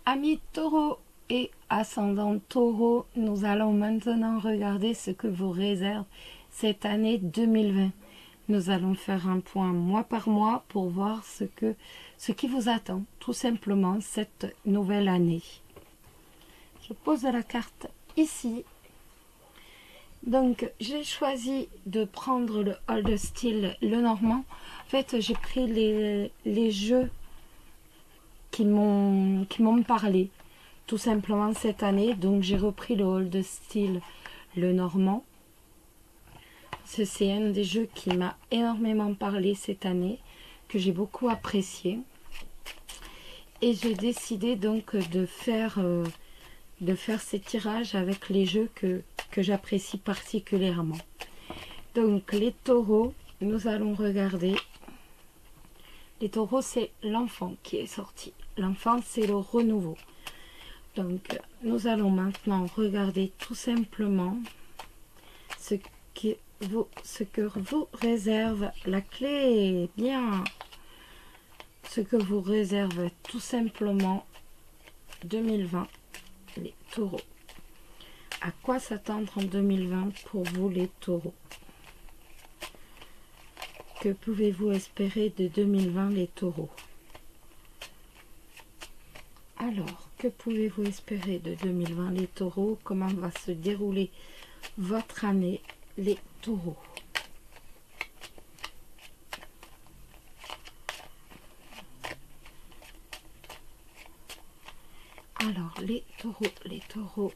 Amis taureaux et ascendant taureau, nous allons maintenant regarder ce que vous réserve cette année 2020. Nous allons faire un point mois par mois pour voir ce qui vous attend, tout simplement, cette nouvelle année. Je pose la carte ici. Donc, j'ai choisi de prendre le old style, le normand. En fait, j'ai pris les jeux qui m'ont parlé, tout simplement, cette année. Donc, j'ai repris le old style, le normand. C'est un des jeux qui m'a énormément parlé cette année, que j'ai beaucoup apprécié. Et j'ai décidé donc de faire ces tirages avec les jeux que j'apprécie particulièrement. Donc les taureaux, nous allons regarder. Les taureaux, c'est l'enfant qui est sorti. L'enfant, c'est le renouveau. Donc nous allons maintenant regarder tout simplement ce que vous réserve la clé. Bien, ce que vous réserve tout simplement 2020, les taureaux. À quoi s'attendre en 2020 pour vous les taureaux? Que pouvez-vous espérer de 2020 les taureaux? Alors, que pouvez-vous espérer de 2020 les taureaux? Comment va se dérouler votre année les taureaux? Alors, les taureaux.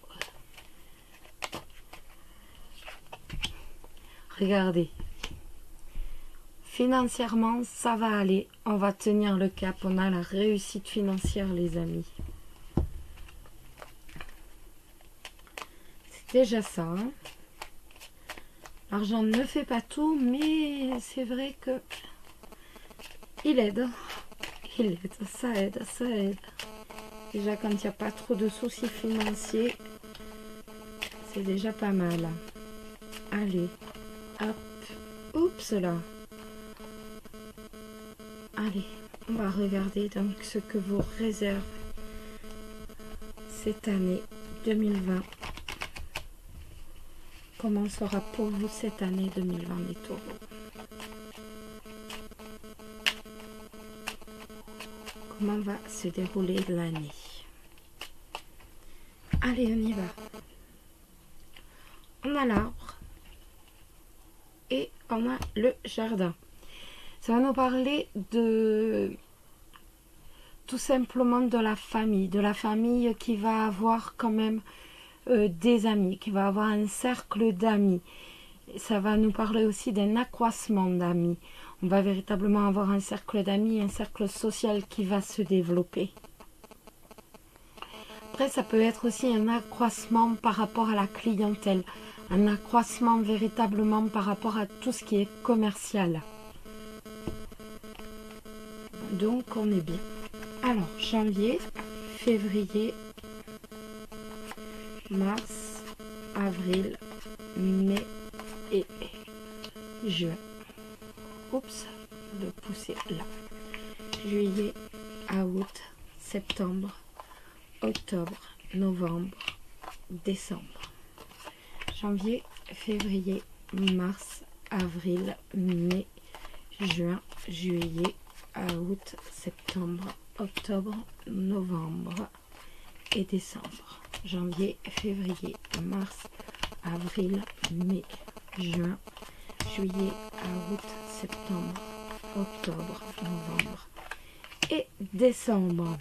Regardez. Financièrement, ça va aller. On va tenir le cap. On a la réussite financière, les amis. C'est déjà ça. Hein? L'argent ne fait pas tout, mais c'est vrai que il aide. Il aide. Ça aide, ça aide. Déjà, quand il n'y a pas trop de soucis financiers, c'est déjà pas mal. Allez, hop, oups là. Allez, on va regarder donc ce que vous réserve cette année 2020. Comment sera pour vous cette année 2020 les taureaux? Comment va se dérouler l'année? Allez, on y va. On a l'arbre et on a le jardin. Ça va nous parler de tout simplement de la famille qui va avoir quand même des amis, qui va avoir un cercle d'amis. Ça va nous parler aussi d'un accroissement d'amis. On va véritablement avoir un cercle d'amis, un cercle social qui va se développer. Après, ça peut être aussi un accroissement par rapport à la clientèle, un accroissement véritablement par rapport à tout ce qui est commercial. Donc, on est bien. Alors, janvier, février, mars, avril, mai et juin. Oups, le pousser là. Juillet, août, septembre, octobre, novembre, décembre. Janvier, février, mars, avril, mai, juin, juillet, août, septembre, octobre, novembre et décembre. Janvier, février, mars, avril, mai, juin, juillet, août, septembre, octobre, novembre et décembre.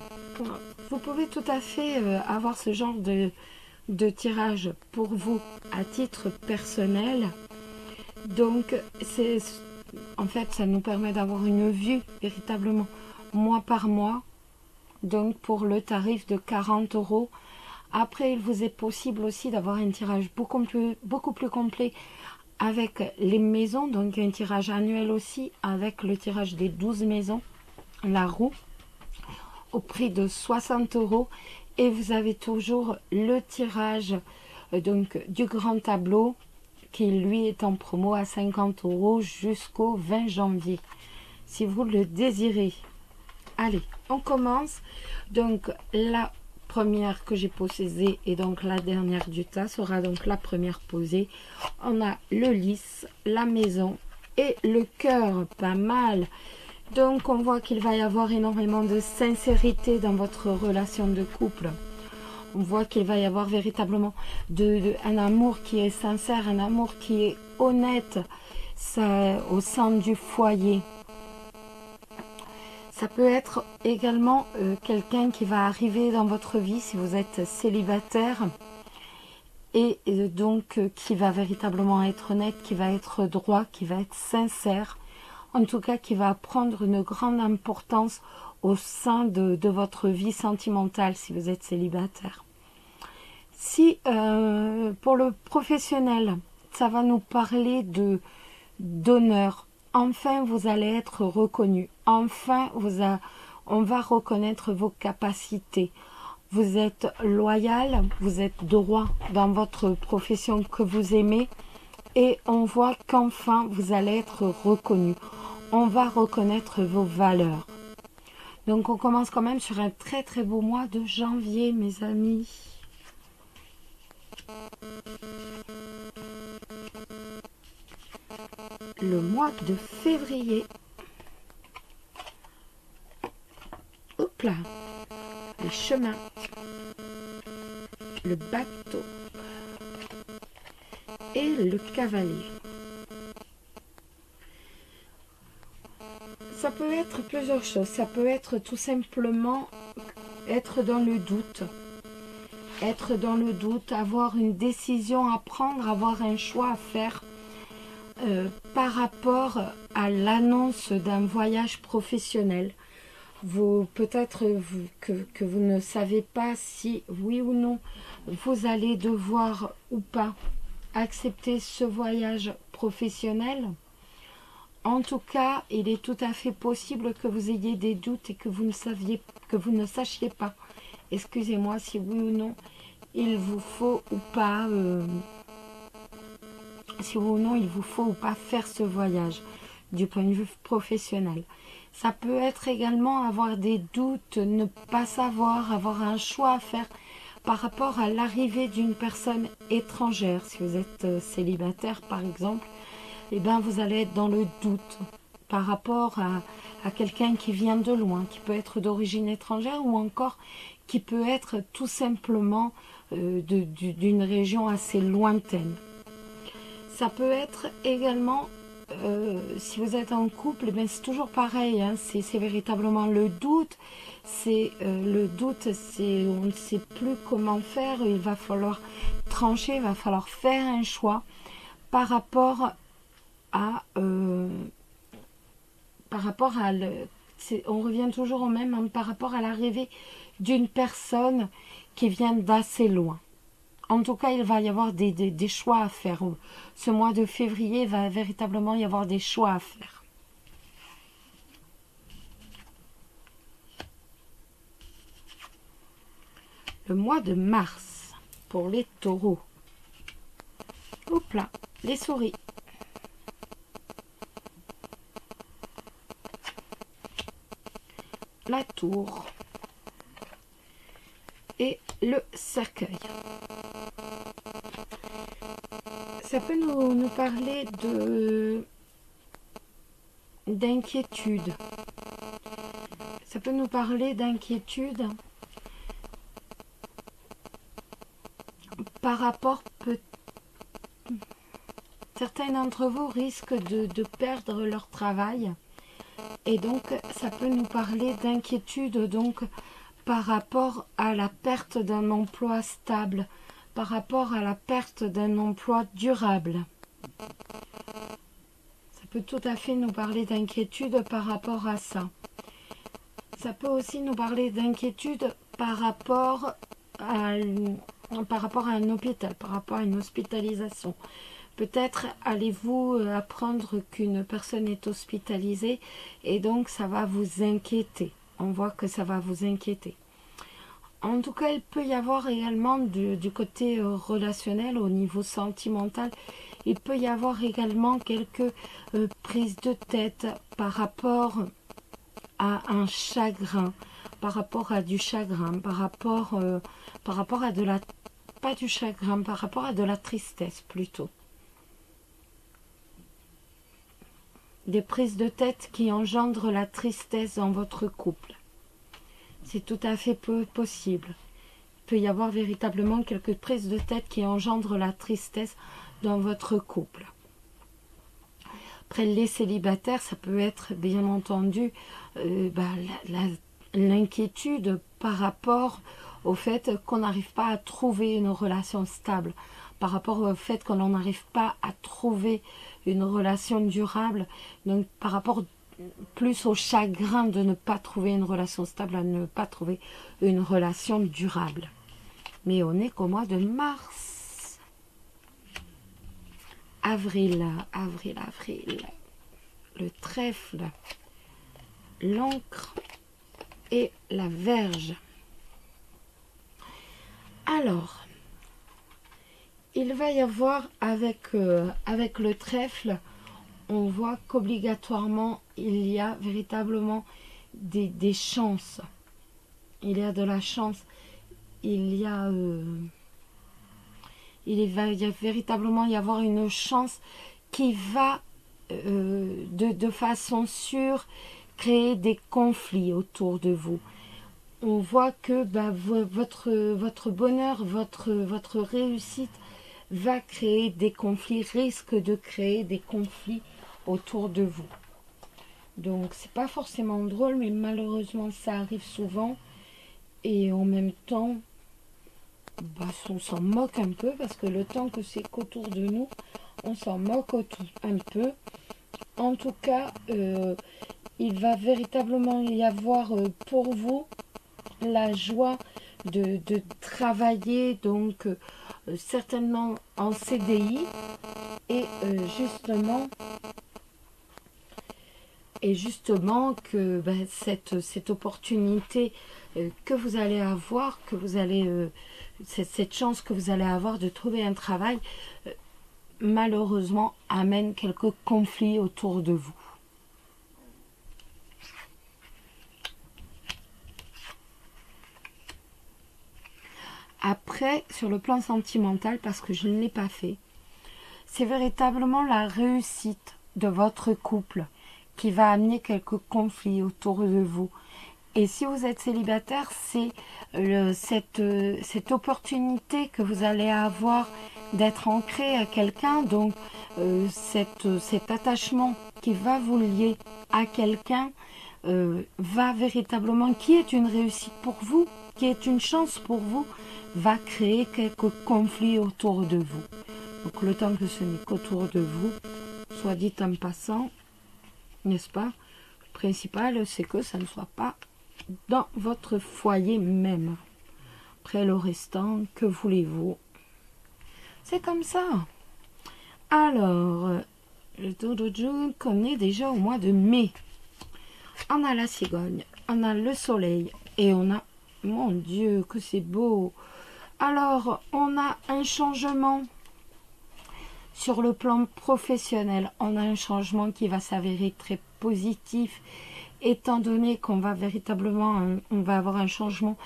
Vous pouvez tout à fait avoir ce genre de tirage pour vous à titre personnel. Donc, en fait, ça nous permet d'avoir une vue véritablement mois par mois. Donc, pour le tarif de 40 €. Après, il vous est possible aussi d'avoir un tirage beaucoup plus complet avec les maisons. Donc, un tirage annuel aussi avec le tirage des 12 maisons, la roue, au prix de 60 €. Et vous avez toujours le tirage donc du grand tableau qui lui est en promo à 50 € jusqu'au 20 janvier si vous le désirez. Allez, on commence. Donc la première que j'ai posée et donc la dernière du tas sera donc la première posée. On a le lys, la maison et le cœur, pas mal. Donc on voit qu'il va y avoir énormément de sincérité dans votre relation de couple. On voit qu'il va y avoir véritablement un amour qui est sincère, un amour qui est honnête au sein du foyer. Ça peut être également quelqu'un qui va arriver dans votre vie si vous êtes célibataire et donc qui va véritablement être honnête, qui va être droit, qui va être sincère, en tout cas qui va prendre une grande importance au sein de votre vie sentimentale si vous êtes célibataire. Si pour le professionnel, ça va nous parler d'honneur. Enfin, vous allez être reconnu. Enfin, on va reconnaître vos capacités. Vous êtes loyal, vous êtes droit dans votre profession que vous aimez. Et on voit qu'enfin, vous allez être reconnu. On va reconnaître vos valeurs. Donc, on commence quand même sur un très très beau mois de janvier, mes amis. Le mois de février. Hop là. Les chemins. Le bateau. Et le cavalier. Ça peut être plusieurs choses. Ça peut être tout simplement être dans le doute. Être dans le doute, avoir une décision à prendre, avoir un choix à faire. Par rapport à l'annonce d'un voyage professionnel, peut-être que vous ne savez pas si oui ou non vous allez devoir ou pas accepter ce voyage professionnel. En tout cas, il est tout à fait possible que vous ayez des doutes et que vous ne sachiez pas, excusez-moi, si oui ou non il vous faut ou pas si oui ou non il vous faut ou pas faire ce voyage du point de vue professionnel. Ça peut être également avoir des doutes, ne pas savoir, avoir un choix à faire par rapport à l'arrivée d'une personne étrangère. Si vous êtes célibataire par exemple, eh bien vous allez être dans le doute par rapport à quelqu'un qui vient de loin, qui peut être d'origine étrangère ou encore qui peut être tout simplement d'une région assez lointaine. Ça peut être également, si vous êtes en couple, eh c'est toujours pareil, hein, c'est véritablement le doute. Le doute, on ne sait plus comment faire, il va falloir trancher, il va falloir faire un choix par rapport à... on revient toujours au même, hein, par rapport à l'arrivée d'une personne qui vient d'assez loin. En tout cas, il va y avoir des choix à faire. Ce mois de février, il va véritablement y avoir des choix à faire. Le mois de mars, pour les taureaux. Hop là, les souris. La tour. Et le cercueil. Ça peut nous parler d'inquiétude. Ça peut nous parler d'inquiétude par rapport certains d'entre vous risquent de perdre leur travail et donc ça peut nous parler d'inquiétude donc par rapport à la perte d'un emploi stable, par rapport à la perte d'un emploi durable. Ça peut tout à fait nous parler d'inquiétude par rapport à ça. Ça peut aussi nous parler d'inquiétude par rapport à un hôpital, par rapport à une hospitalisation. Peut-être allez-vous apprendre qu'une personne est hospitalisée et donc ça va vous inquiéter. On voit que ça va vous inquiéter. En tout cas, il peut y avoir également du côté relationnel, au niveau sentimental, il peut y avoir également quelques prises de tête par rapport à un chagrin, par rapport à du chagrin, par rapport à de la... Pas du chagrin, par rapport à de la tristesse plutôt. Des prises de tête qui engendrent la tristesse dans votre couple. C'est tout à fait possible. Il peut y avoir véritablement quelques prises de tête qui engendrent la tristesse dans votre couple. Après, les célibataires, ça peut être bien entendu l'inquiétude par rapport au fait qu'on n'arrive pas à trouver une relation stable, par rapport au fait qu'on n'arrive pas à trouver une relation durable, donc par rapport plus au chagrin de ne pas trouver une relation stable, à ne pas trouver une relation durable. Mais on est qu'au mois de mars. Avril. Le trèfle, l'encre et la verge. Alors, il va y avoir avec le trèfle, on voit qu'obligatoirement, il y a véritablement des chances. Il y a de la chance. Il va véritablement y avoir une chance qui va de façon sûre créer des conflits autour de vous. On voit que votre bonheur, votre réussite va créer des conflits, risque de créer des conflits autour de vous. Donc c'est pas forcément drôle, mais malheureusement ça arrive souvent. Et en même temps, on s'en moque un peu, parce que le temps que c'est qu'autour de nous, on s'en moque un peu. En tout cas, il va véritablement y avoir pour vous la joie de travailler, donc certainement en CDI, et justement que cette opportunité que vous allez avoir, cette chance que vous allez avoir de trouver un travail, malheureusement amène quelques conflits autour de vous. Après, sur le plan sentimental, parce que je ne l'ai pas fait, c'est véritablement la réussite de votre couple qui va amener quelques conflits autour de vous. Et si vous êtes célibataire, c'est cette opportunité que vous allez avoir d'être ancré à quelqu'un, donc cet attachement qui va vous lier à quelqu'un va véritablement, qui est une réussite pour vous, qui est une chance pour vous, va créer quelques conflits autour de vous. Donc le temps que ce n'est qu'autour de vous, soit dit en passant, n'est-ce pas? Le principal, c'est que ça ne soit pas dans votre foyer même. Après le restant, que voulez-vous? C'est comme ça. Alors, on est déjà au mois de mai. On a la cigogne, on a le soleil et on a, mon Dieu, que c'est beau. Alors, on a un changement sur le plan professionnel. On a un changement qui va s'avérer très positif, étant donné qu'on va véritablement, on va avoir un changement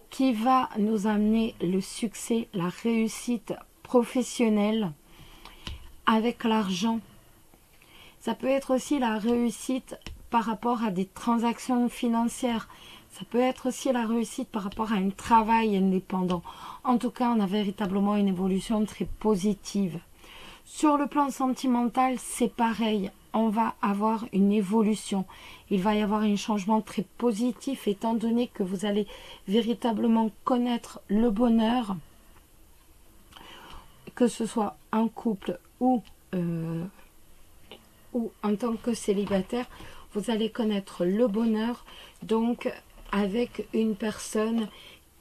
qui va nous amener le succès, la réussite professionnelle avec l'argent. Ça peut être aussi la réussite par rapport à des transactions financières. Ça peut être aussi la réussite par rapport à un travail indépendant. En tout cas, on a véritablement une évolution très positive. Sur le plan sentimental, c'est pareil. On va avoir une évolution. Il va y avoir un changement très positif, étant donné que vous allez véritablement connaître le bonheur, que ce soit en couple ou en tant que célibataire. Vous allez connaître le bonheur, donc avec une personne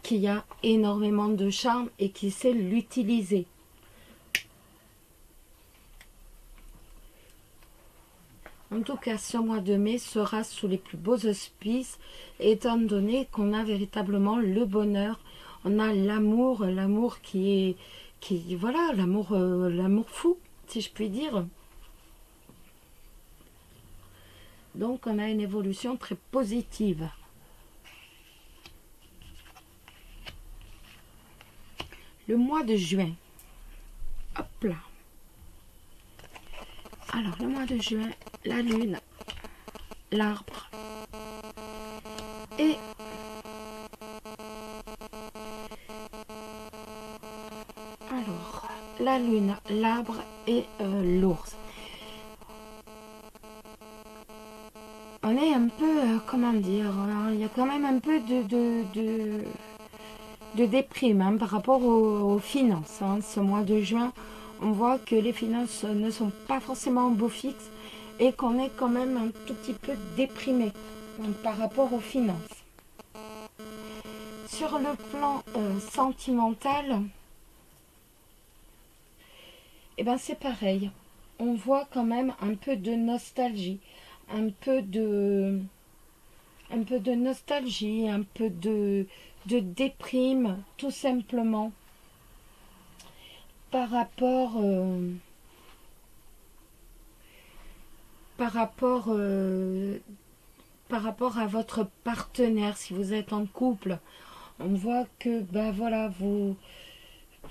qui a énormément de charme et qui sait l'utiliser. En tout cas, ce mois de mai sera sous les plus beaux auspices, étant donné qu'on a véritablement le bonheur, on a l'amour, l'amour voilà, l'amour fou, si je puis dire. Donc, on a une évolution très positive. Le mois de juin. Hop là. Alors, le mois de juin, la lune, l'arbre et alors la lune, l'arbre et l'ours. On est un peu, comment dire, il y a quand même un peu de déprime hein, par rapport aux finances. Hein. Ce mois de juin, on voit que les finances ne sont pas forcément au beau fixe et qu'on est quand même un tout petit peu déprimé par rapport aux finances. Sur le plan sentimental, eh ben c'est pareil. On voit quand même un peu de nostalgie, un peu de nostalgie, un peu de déprime, tout simplement, par rapport à votre partenaire. Si vous êtes en couple, on voit que ben voilà, vous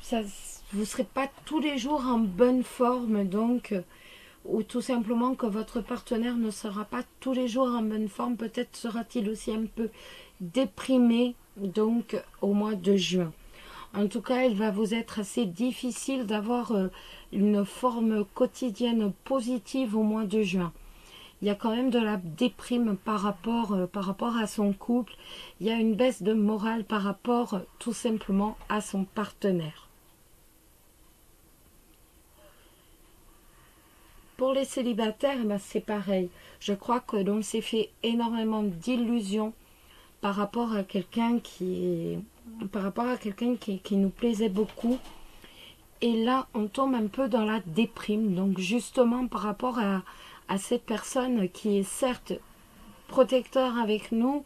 serez pas tous les jours en bonne forme, donc ou tout simplement que votre partenaire ne sera pas tous les jours en bonne forme, peut-être sera-t-il aussi un peu déprimé donc au mois de juin. En tout cas, il va vous être assez difficile d'avoir une forme quotidienne positive au mois de juin. Il y a quand même de la déprime par rapport à son couple. Il y a une baisse de morale par rapport tout simplement à son partenaire. Pour les célibataires, ben c'est pareil. Je crois que l'on s'est fait énormément d'illusions par rapport à quelqu'un qui nous plaisait beaucoup. Et là, on tombe un peu dans la déprime. Donc justement, par rapport à cette personne qui est certes protecteur avec nous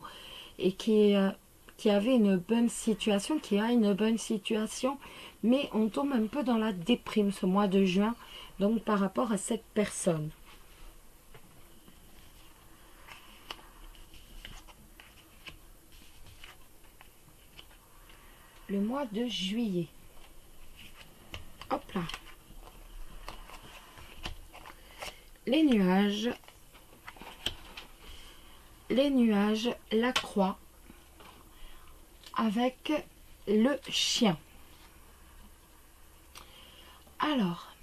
et qui avait une bonne situation, qui a une bonne situation, mais on tombe un peu dans la déprime ce mois de juin, donc par rapport à cette personne. Le mois de juillet. Hop là. Les nuages, la croix, avec le chien. Alors,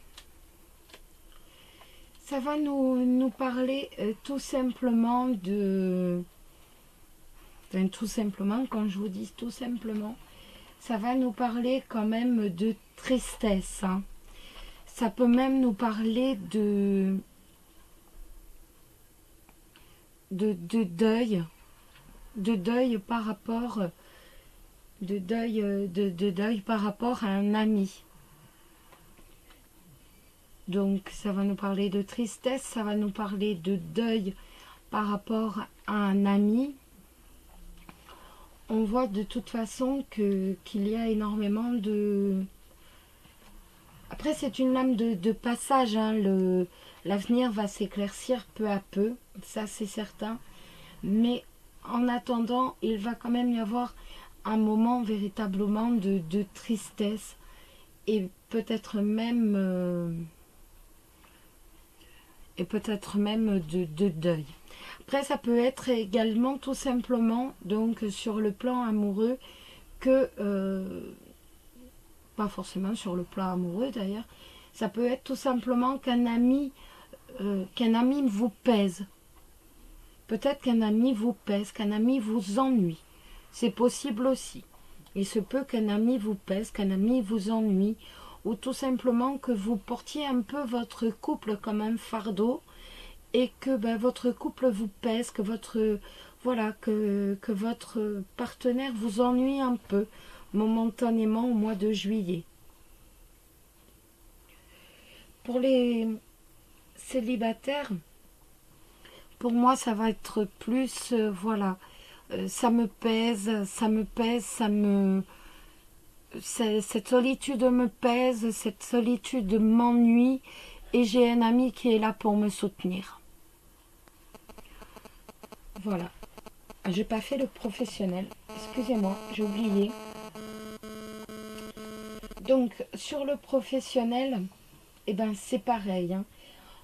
ça va nous parler tout simplement de... Enfin, tout simplement, quand je vous dis tout simplement, ça va nous parler quand même de tristesse. Hein. Ça peut même nous parler de deuil. De deuil par rapport... de deuil par rapport à un ami. Donc ça va nous parler de tristesse, ça va nous parler de deuil par rapport à un ami. On voit de toute façon qu'il y a énormément de... Après c'est une lame de passage, hein. L'avenir va s'éclaircir peu à peu, ça c'est certain. Mais en attendant, il va quand même y avoir un moment véritablement de tristesse et peut-être même de deuil. Après, ça peut être également tout simplement, donc sur le plan amoureux, que, pas forcément sur le plan amoureux d'ailleurs, ça peut être tout simplement qu'un ami vous pèse. Peut-être qu'un ami vous pèse, qu'un ami vous ennuie. C'est possible aussi. Il se peut qu'un ami vous pèse, qu'un ami vous ennuie, ou tout simplement que vous portiez un peu votre couple comme un fardeau et que votre couple vous pèse, que votre partenaire vous ennuie un peu momentanément au mois de juillet. Pour les célibataires, pour moi ça va être plus ça me pèse, cette solitude me pèse, cette solitude m'ennuie et j'ai un ami qui est là pour me soutenir. Voilà. J'ai pas fait le professionnel. Excusez-moi, j'ai oublié. Donc, sur le professionnel, eh ben, c'est pareil. Hein.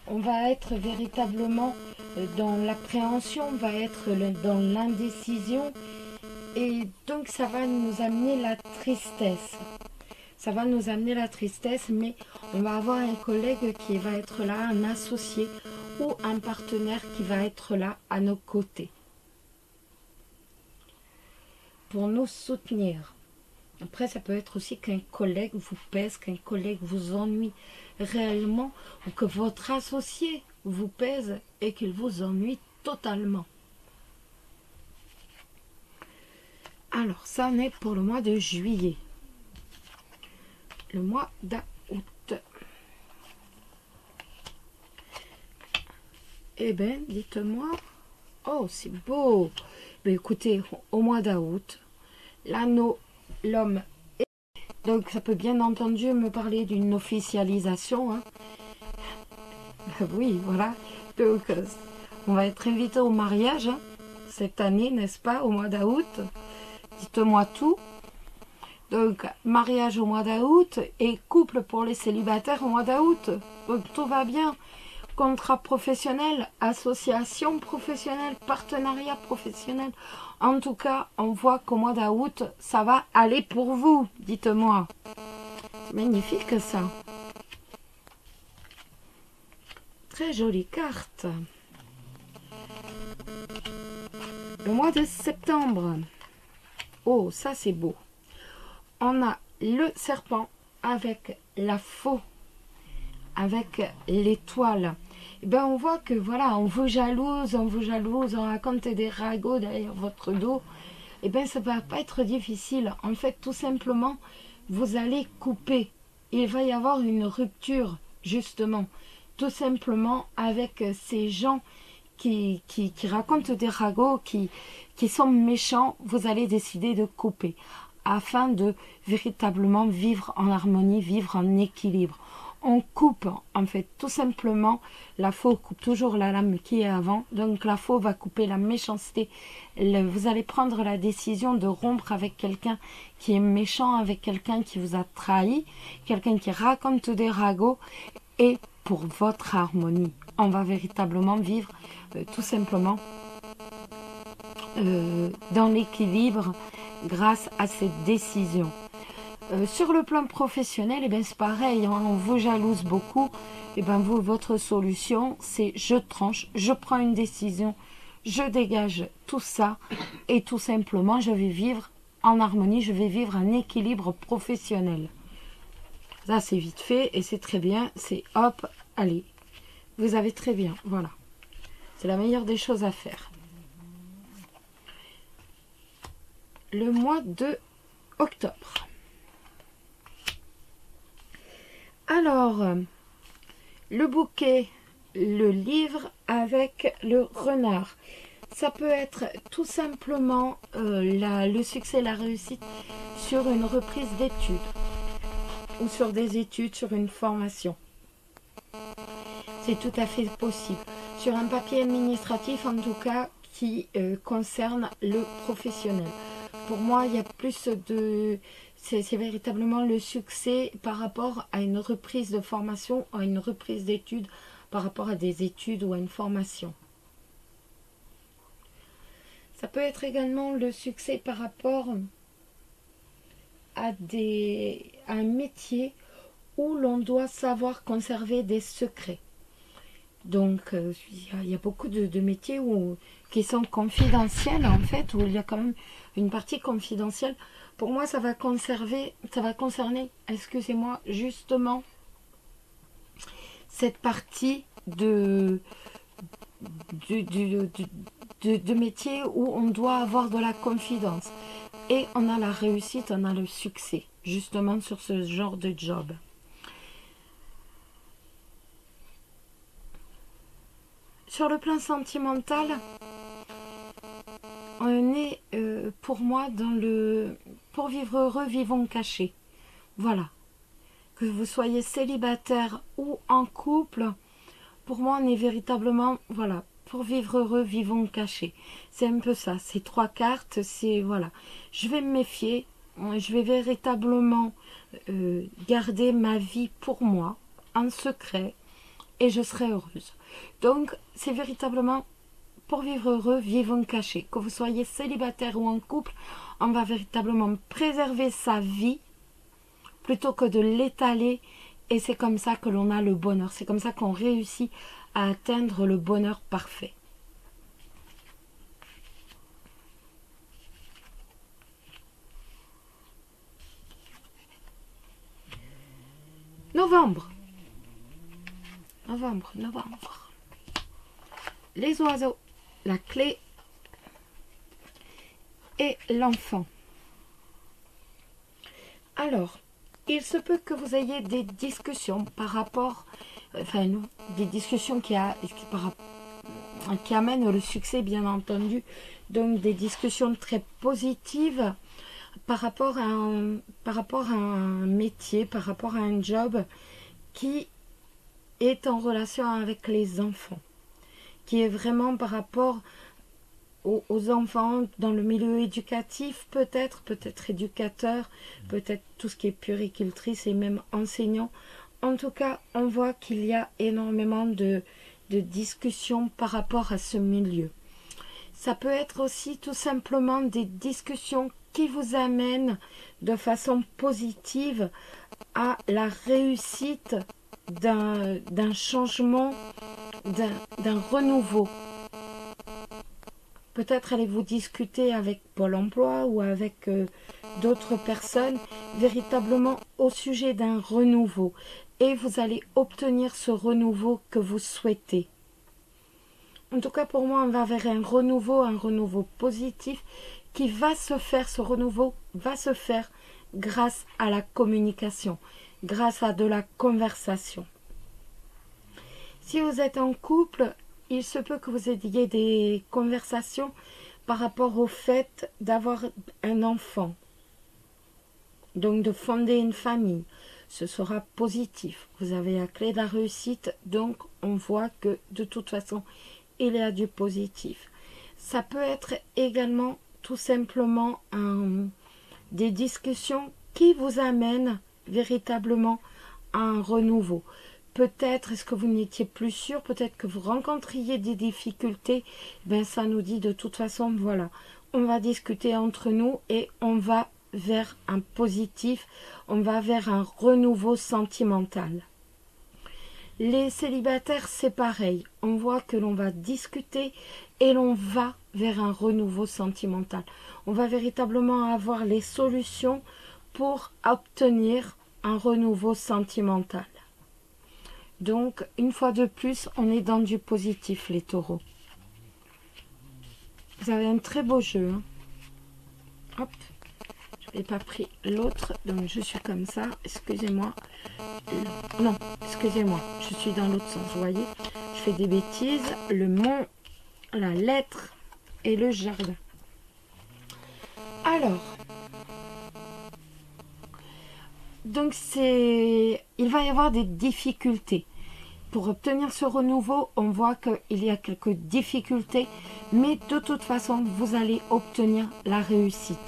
On va être véritablement dans l'appréhension, on va être dans l'indécision. Et donc, ça va nous amener la tristesse. Ça va nous amener la tristesse, mais on va avoir un collègue qui va être là, un associé ou un partenaire qui va être là à nos côtés pour nous soutenir. Après, ça peut être aussi qu'un collègue vous pèse, qu'un collègue vous ennuie réellement, ou que votre associé vous pèse et qu'il vous ennuie totalement. Alors, ça en est pour le mois de juillet. Le mois d'août. Eh bien, dites-moi. Oh, c'est beau. Ben, écoutez, au mois d'août, l'anneau, l'homme. Donc, ça peut bien entendu me parler d'une officialisation. Hein. Ben, oui, voilà. Donc, on va être invité au mariage hein, cette année, n'est-ce pas, au mois d'août. Dites-moi tout. Donc, mariage au mois d'août et couple pour les célibataires au mois d'août. Donc, tout va bien. Contrat professionnel, association professionnelle, partenariat professionnel. En tout cas, on voit qu'au mois d'août, ça va aller pour vous, dites-moi. C'est magnifique ça. Très jolie carte. Le mois de septembre. Oh, ça c'est beau. On a le serpent avec la faux, avec l'étoile. Et ben on voit que voilà, on vous jalouse, on raconte des ragots derrière votre dos. Et ben ça va pas être difficile. En fait, tout simplement, vous allez couper. Il va y avoir une rupture, justement. Tout simplement avec ces gens qui racontent des ragots, qui sont méchants, vous allez décider de couper. Afin de véritablement vivre en harmonie, vivre en équilibre. On coupe, en fait, tout simplement, la faux coupe toujours la lame qui est avant, donc la faux va couper la méchanceté. Vous allez prendre la décision de rompre avec quelqu'un qui est méchant, avec quelqu'un qui vous a trahi, quelqu'un qui raconte des ragots, et pour votre harmonie. On va véritablement vivre, tout simplement, dans l'équilibre, grâce à cette décision. Sur le plan professionnel, eh ben, c'est pareil, hein, on vous jalouse beaucoup. Eh ben, vous, votre solution, c'est je tranche, je prends une décision, je dégage tout ça et tout simplement, je vais vivre en harmonie, je vais vivre un équilibre professionnel. Ça, c'est vite fait et c'est très bien. C'est hop, allez, vous avez très bien, voilà. C'est la meilleure des choses à faire. Le mois de octobre. Alors, le bouquet, le livre avec le renard. Ça peut être tout simplement le succès, la réussite sur une reprise d'études ou sur des études, sur une formation. C'est tout à fait possible. Sur un papier administratif, en tout cas, qui concerne le professionnel. Pour moi, il y a plus de... C'est véritablement le succès par rapport à une reprise de formation, à une reprise d'études, par rapport à des études ou à une formation. Ça peut être également le succès par rapport à un métier où l'on doit savoir conserver des secrets. Donc, il y a beaucoup de métiers qui sont confidentiels, en fait, où il y a quand même une partie confidentielle. Pour moi, ça va concerner, excusez-moi, justement, cette partie de métier où on doit avoir de la confidence. Et on a la réussite, on a le succès, justement, sur ce genre de job. Sur le plan sentimental, on est, pour moi, pour vivre heureux, vivons cachés. Voilà. Que vous soyez célibataire ou en couple, pour moi, on est véritablement, voilà, pour vivre heureux, vivons cachés. C'est un peu ça. Ces trois cartes, c'est, voilà. Je vais me méfier je vais véritablement garder ma vie pour moi, en secret, et je serai heureuse. Donc, c'est véritablement, pour vivre heureux, vivons cachés. Que vous soyez célibataire ou en couple, on va véritablement préserver sa vie, plutôt que de l'étaler, et c'est comme ça que l'on a le bonheur. C'est comme ça qu'on réussit à atteindre le bonheur parfait. Novembre. Novembre. Les oiseaux, la clé et l'enfant. Alors, il se peut que vous ayez des discussions par rapport, des discussions qui amènent le succès, bien entendu. Donc, des discussions très positives par rapport à un métier, par rapport à un job qui est en relation avec les enfants, qui est vraiment par rapport aux enfants dans le milieu éducatif, peut-être éducateur, peut-être tout ce qui est puéricultrice et même enseignant. En tout cas, on voit qu'il y a énormément de discussions par rapport à ce milieu. Ça peut être aussi tout simplement des discussions qui vous amènent de façon positive à la réussite d'un changement, d'un renouveau. Peut-être allez-vous discuter avec Pôle emploi ou avec d'autres personnes véritablement au sujet d'un renouveau. Et vous allez obtenir ce renouveau que vous souhaitez. En tout cas, pour moi, on va vers un renouveau positif qui va se faire, ce renouveau va se faire grâce à la communication, grâce à de la conversation. Si vous êtes en couple, il se peut que vous ayez des conversations par rapport au fait d'avoir un enfant, donc de fonder une famille. Ce sera positif. Vous avez la clé de la réussite, donc on voit que de toute façon, il y a du positif. Ça peut être également tout simplement des discussions qui vous amènent véritablement à un renouveau. Peut-être est-ce que vous n'étiez plus sûr, peut-être que vous rencontriez des difficultés, ben ça nous dit de toute façon, voilà, on va discuter entre nous et on va vers un positif, on va vers un renouveau sentimental. Les célibataires, c'est pareil, on voit que l'on va discuter et l'on va vers un renouveau sentimental. On va véritablement avoir les solutions pour obtenir un renouveau sentimental. Donc, une fois de plus, on est dans du positif, les taureaux. Vous avez un très beau jeu. Hein. Hop, je n'ai pas pris l'autre, donc je suis comme ça. Excusez-moi. Non, excusez-moi, je suis dans l'autre sens. Vous voyez, je fais des bêtises. Le mont, la lettre et le jardin. Alors, donc il va y avoir des difficultés. Pour obtenir ce renouveau, on voit qu'il y a quelques difficultés, mais de toute façon, vous allez obtenir la réussite.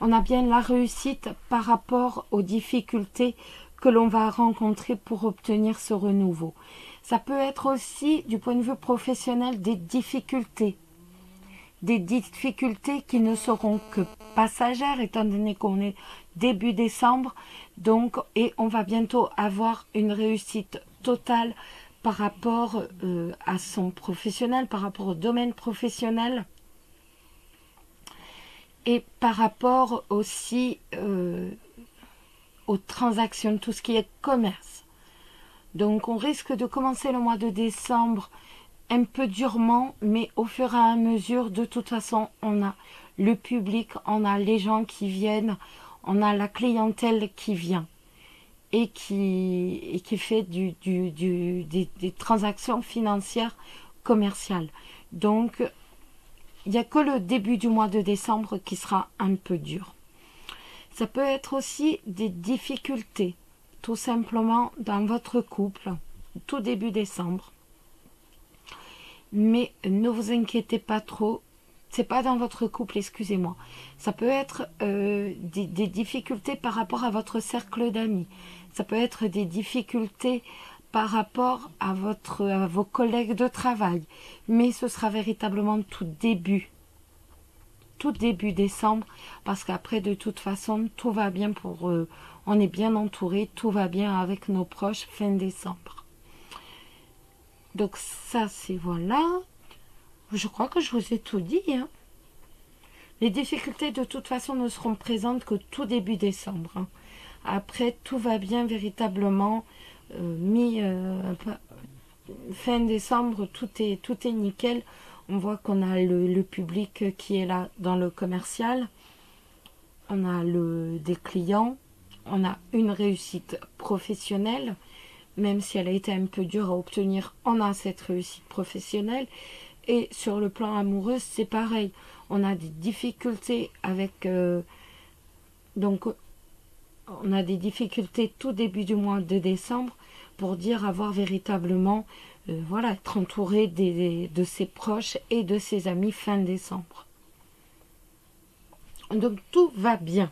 On a bien la réussite par rapport aux difficultés que l'on va rencontrer pour obtenir ce renouveau. Ça peut être aussi, du point de vue professionnel, des difficultés qui ne seront que passagères, étant donné qu'on est début décembre, donc, et on va bientôt avoir une réussite totale par rapport à son professionnel, par rapport au domaine professionnel, et par rapport aussi aux transactions, tout ce qui est commerce. Donc on risque de commencer le mois de décembre un peu durement, mais au fur et à mesure, de toute façon, on a le public, on a les gens qui viennent, on a la clientèle qui vient et qui fait des transactions financières commerciales. Donc, il n'y a que le début du mois de décembre qui sera un peu dur. Ça peut être aussi des difficultés, tout simplement dans votre couple, tout début décembre. Mais ne vous inquiétez pas trop, c'est pas dans votre couple, excusez-moi. Ça peut être des difficultés par rapport à votre cercle d'amis. Ça peut être des difficultés par rapport à vos collègues de travail. Mais ce sera véritablement tout début décembre, parce qu'après, de toute façon, tout va bien on est bien entouré, tout va bien avec nos proches fin décembre. Donc ça, c'est voilà. Je crois que je vous ai tout dit, hein. Les difficultés, de toute façon, ne seront présentes que tout début décembre, hein. Après, tout va bien véritablement. Fin décembre, tout est nickel. On voit qu'on a le public qui est là dans le commercial. On a des clients. On a une réussite professionnelle. Même si elle a été un peu dure à obtenir, on a cette réussite professionnelle. Et sur le plan amoureux, c'est pareil. On a des difficultés avec... donc, on a des difficultés tout début du mois de décembre pour dire avoir véritablement... voilà, être entouré de ses proches et de ses amis fin décembre. Donc, tout va bien.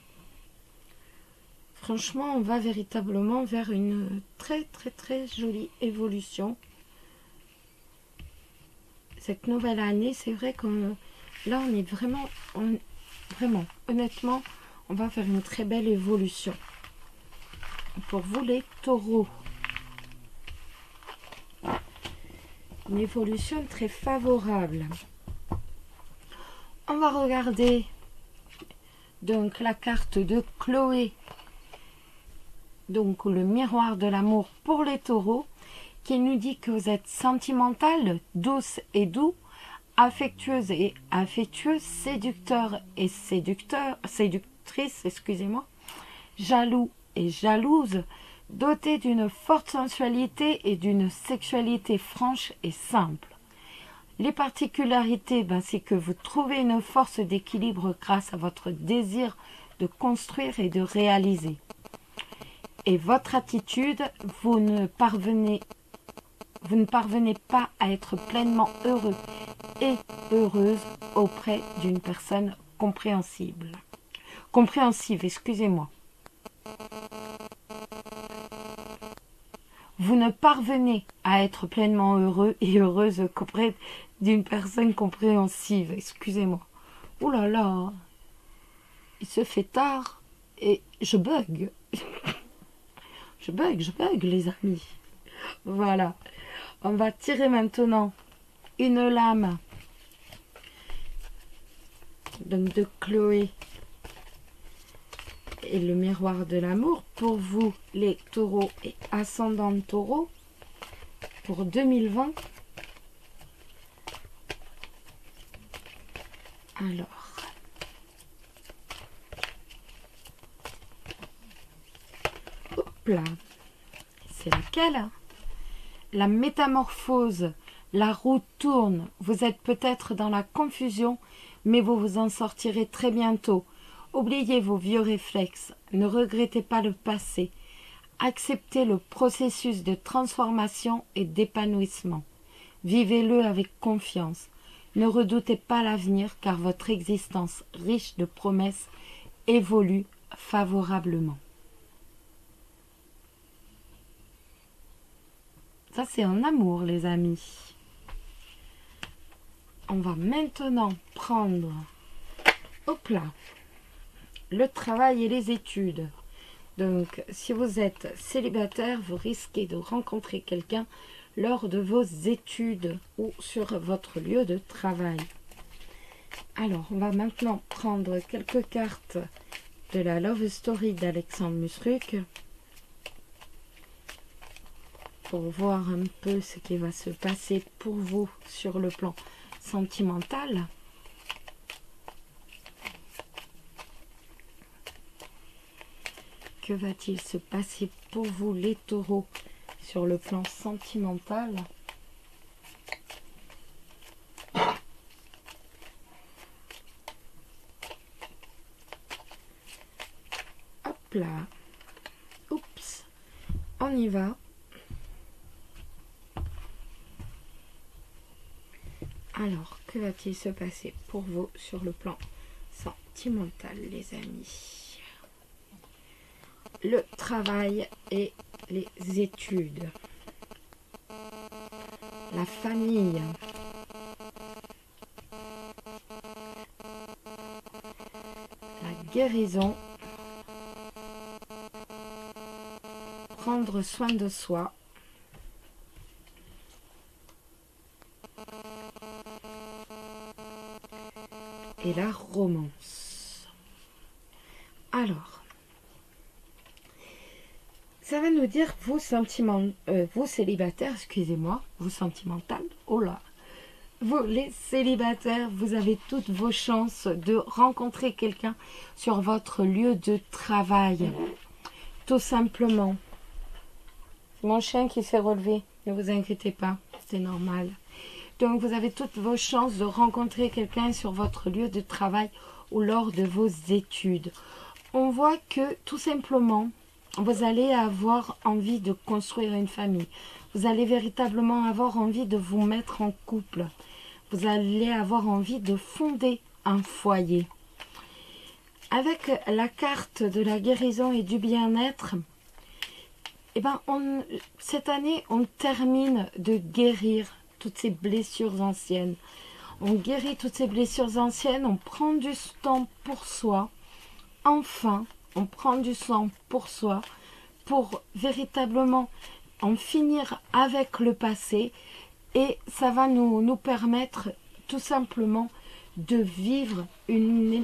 Franchement, on va véritablement vers une très, très, très jolie évolution. Cette nouvelle année, c'est vrai que là, on est vraiment, honnêtement, on va faire une très belle évolution. Pour vous, les taureaux. Une évolution très favorable. On va regarder donc la carte de Chloé. Donc le miroir de l'amour pour les taureaux, qui nous dit que vous êtes sentimentale, douce et doux, affectueuse et affectueuse, séducteur et séductrice, excusez-moi, jaloux et jalouse, doté d'une forte sensualité et d'une sexualité franche et simple. Les particularités, c'est que vous trouvez une force d'équilibre grâce à votre désir de construire et de réaliser. Et votre attitude, vous ne parvenez pas à être pleinement heureux et heureuse auprès d'une personne compréhensive, excusez-moi. Vous ne parvenez à être pleinement heureux et heureuse qu'auprès d'une personne compréhensive, excusez-moi. Ouh là là, il se fait tard et je bug. Je bug les amis. Voilà. On va tirer maintenant une lame donc de Chloé et le miroir de l'amour pour vous les taureaux et ascendants taureaux pour 2020. Alors, hop là, c'est laquelle? La métamorphose, la roue tourne, vous êtes peut-être dans la confusion, mais vous vous en sortirez très bientôt. Oubliez vos vieux réflexes, ne regrettez pas le passé, acceptez le processus de transformation et d'épanouissement. Vivez-le avec confiance. Ne redoutez pas l'avenir car votre existence riche de promesses évolue favorablement. Ça, c'est en amour, les amis. On va maintenant prendre, hop là, le travail et les études. Donc, si vous êtes célibataire, vous risquez de rencontrer quelqu'un lors de vos études ou sur votre lieu de travail. Alors, on va maintenant prendre quelques cartes de la Love Story d'Alexandre Musruc pour voir un peu ce qui va se passer pour vous sur le plan sentimental. Que va-t-il se passer pour vous les taureaux sur le plan sentimental? Hop là. Oups. On y va. Alors, que va-t-il se passer pour vous sur le plan sentimental, les amis? Le travail et les études. La famille. La guérison. Prendre soin de soi. Et la romance. Alors, ça va nous dire, vous célibataires, excusez-moi, vous sentimental, oh là, vous les célibataires, vous avez toutes vos chances de rencontrer quelqu'un sur votre lieu de travail. Tout simplement. C'est mon chien qui s'est relevé, ne vous inquiétez pas, c'est normal. Donc, vous avez toutes vos chances de rencontrer quelqu'un sur votre lieu de travail ou lors de vos études. On voit que, tout simplement, vous allez avoir envie de construire une famille. Vous allez véritablement avoir envie de vous mettre en couple. Vous allez avoir envie de fonder un foyer. Avec la carte de la guérison et du bien-être, eh ben, cette année, on termine de guérir toutes ces blessures anciennes. On guérit toutes ces blessures anciennes, on prend du temps pour soi. Enfin, on prend du temps pour soi pour véritablement en finir avec le passé. Et ça va nous permettre tout simplement de vivre une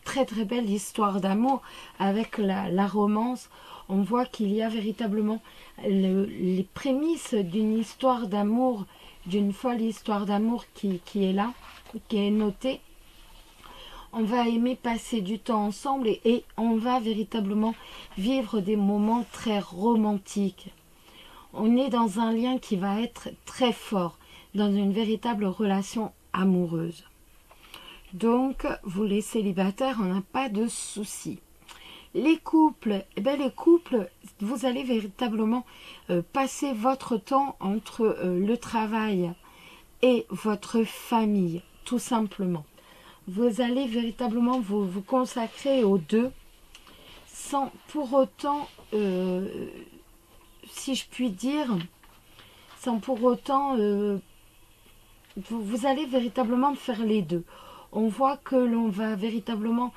très très belle histoire d'amour avec la romance. On voit qu'il y a véritablement les prémices d'une histoire d'amour, d'une folle histoire d'amour qui est là, qui est notée. On va aimer passer du temps ensemble et on va véritablement vivre des moments très romantiques. On est dans un lien qui va être très fort, dans une véritable relation amoureuse. Donc, vous les célibataires, on n'a pas de soucis. Les couples, eh bien, vous allez véritablement passer votre temps entre le travail et votre famille, tout simplement. Vous allez véritablement vous consacrer aux deux, sans pour autant, si je puis dire, sans pour autant, vous allez véritablement faire les deux. On voit que l'on va véritablement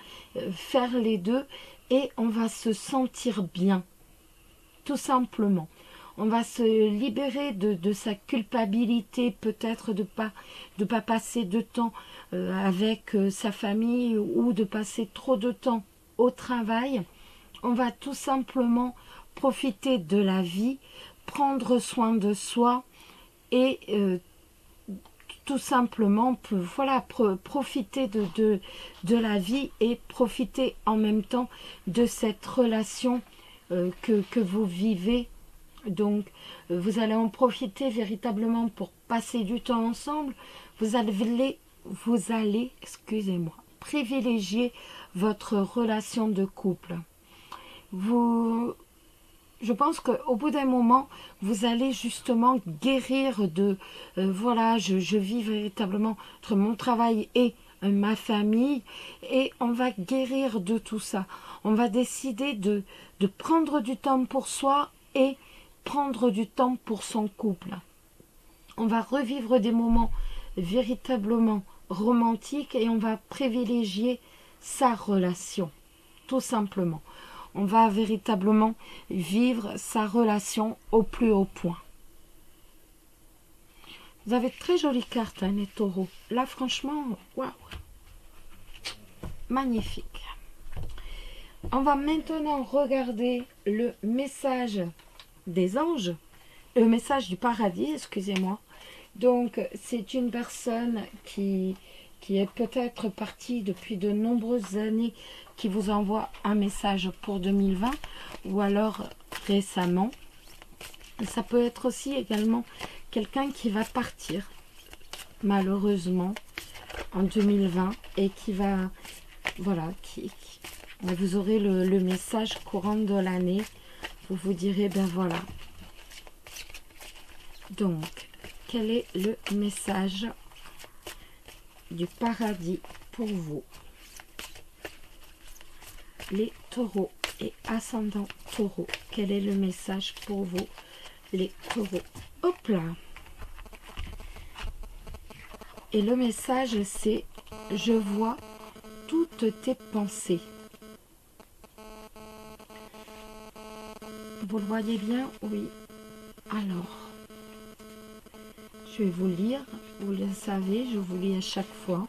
faire les deux et on va se sentir bien, tout simplement. On va se libérer de sa culpabilité, peut-être de pas passer de temps avec sa famille ou de passer trop de temps au travail. On va tout simplement profiter de la vie, prendre soin de soi et tout simplement voilà, profiter de la vie et profiter en même temps de cette relation que vous vivez. Donc, vous allez en profiter véritablement pour passer du temps ensemble. Vous allez, excusez-moi, privilégier votre relation de couple. Je pense qu'au bout d'un moment, vous allez justement guérir de... voilà, je vis véritablement entre mon travail et ma famille. Et on va guérir de tout ça. On va décider de prendre du temps pour soi et prendre du temps pour son couple. On va revivre des moments véritablement romantiques et on va privilégier sa relation, tout simplement. On va véritablement vivre sa relation au plus haut point. Vous avez de très jolies cartes, hein, les taureaux. Là, franchement, waouh, magnifique. On va maintenant regarder le message des anges, le message du paradis, excusez-moi. Donc, c'est une personne qui est peut-être partie depuis de nombreuses années, qui vous envoie un message pour 2020 ou alors récemment. Ça peut être aussi également quelqu'un qui va partir malheureusement en 2020 et qui va, voilà, vous aurez le message courant de l'année. Vous vous direz, ben voilà. Donc, quel est le message du paradis pour vous. Les taureaux et ascendant taureau, quel est le message pour vous, les taureaux? Hop là! Et le message, c'est « Je vois toutes tes pensées ». Vous le voyez bien? Oui. Alors, je vais vous lire. Vous le savez, je vous lis à chaque fois.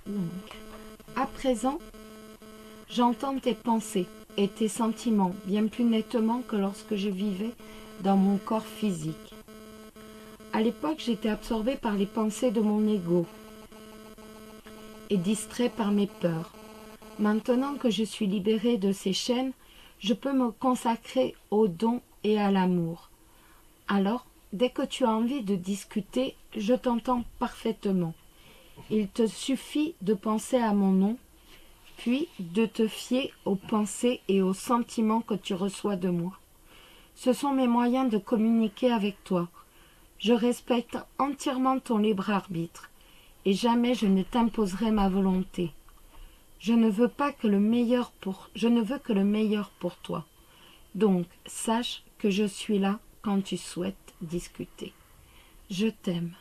Donc, à présent, j'entends tes pensées et tes sentiments bien plus nettement que lorsque je vivais dans mon corps physique. À l'époque, j'étais absorbée par les pensées de mon ego et distrait par mes peurs. Maintenant que je suis libérée de ces chaînes, je peux me consacrer au don et à l'amour. Alors, dès que tu as envie de discuter, je t'entends parfaitement. Il te suffit de penser à mon nom, puis de te fier aux pensées et aux sentiments que tu reçois de moi. Ce sont mes moyens de communiquer avec toi. Je respecte entièrement ton libre arbitre, et jamais je ne t'imposerai ma volonté. Je ne veux que le meilleur pour toi. Donc, sache que je suis là quand tu souhaites discuter. Je t'aime.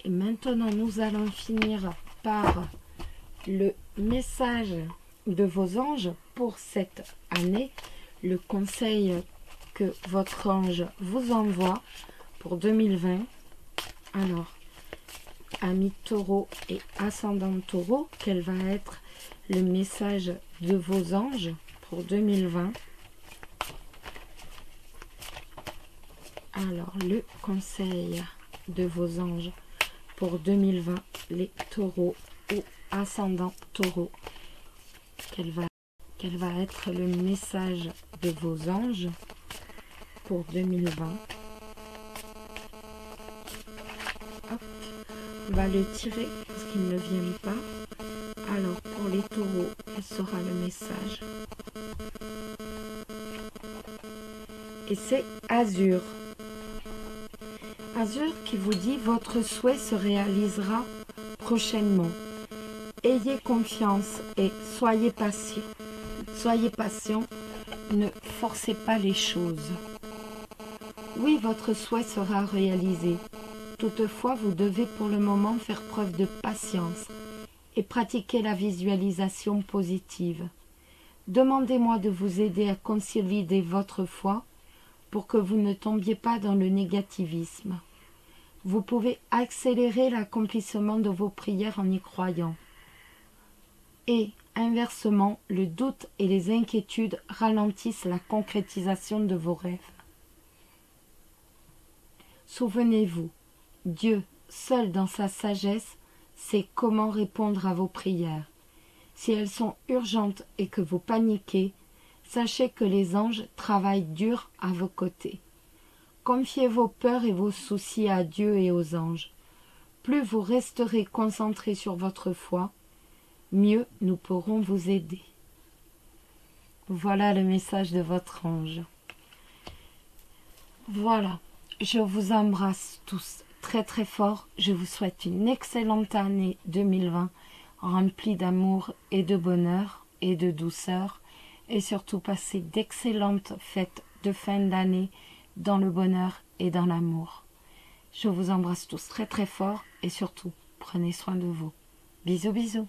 Et maintenant, nous allons finir par le message de vos anges pour cette année, le conseil que votre ange vous envoie pour 2020. Alors, amis taureaux et ascendant taureau, quel va être le message de vos anges pour 2020? Alors, le conseil de vos anges pour 2020, les taureaux ou ascendant taureau. Quel va être le message de vos anges pour 2020? Hop, on va le tirer parce qu'il ne vient pas. Alors, pour les taureaux, quel sera le message? Et c'est Azur. Azur qui vous dit « Votre souhait se réalisera prochainement. Ayez confiance et soyez patient. Soyez patient, ne forcez pas les choses. Oui, votre souhait sera réalisé. Toutefois, vous devez pour le moment faire preuve de patience et pratiquer la visualisation positive. Demandez-moi de vous aider à consolider votre foi pour que vous ne tombiez pas dans le négativisme. Vous pouvez accélérer l'accomplissement de vos prières en y croyant. Et, inversement, le doute et les inquiétudes ralentissent la concrétisation de vos rêves. Souvenez-vous, Dieu, seul dans sa sagesse, sait comment répondre à vos prières. Si elles sont urgentes et que vous paniquez, sachez que les anges travaillent dur à vos côtés. Confiez vos peurs et vos soucis à Dieu et aux anges. Plus vous resterez concentrés sur votre foi, mieux nous pourrons vous aider. Voilà le message de votre ange. Voilà, je vous embrasse tous très très fort. Je vous souhaite une excellente année 2020, remplie d'amour et de bonheur et de douceur, et surtout passez d'excellentes fêtes de fin d'année dans le bonheur et dans l'amour. Je vous embrasse tous très très fort et surtout, prenez soin de vous. Bisous bisous.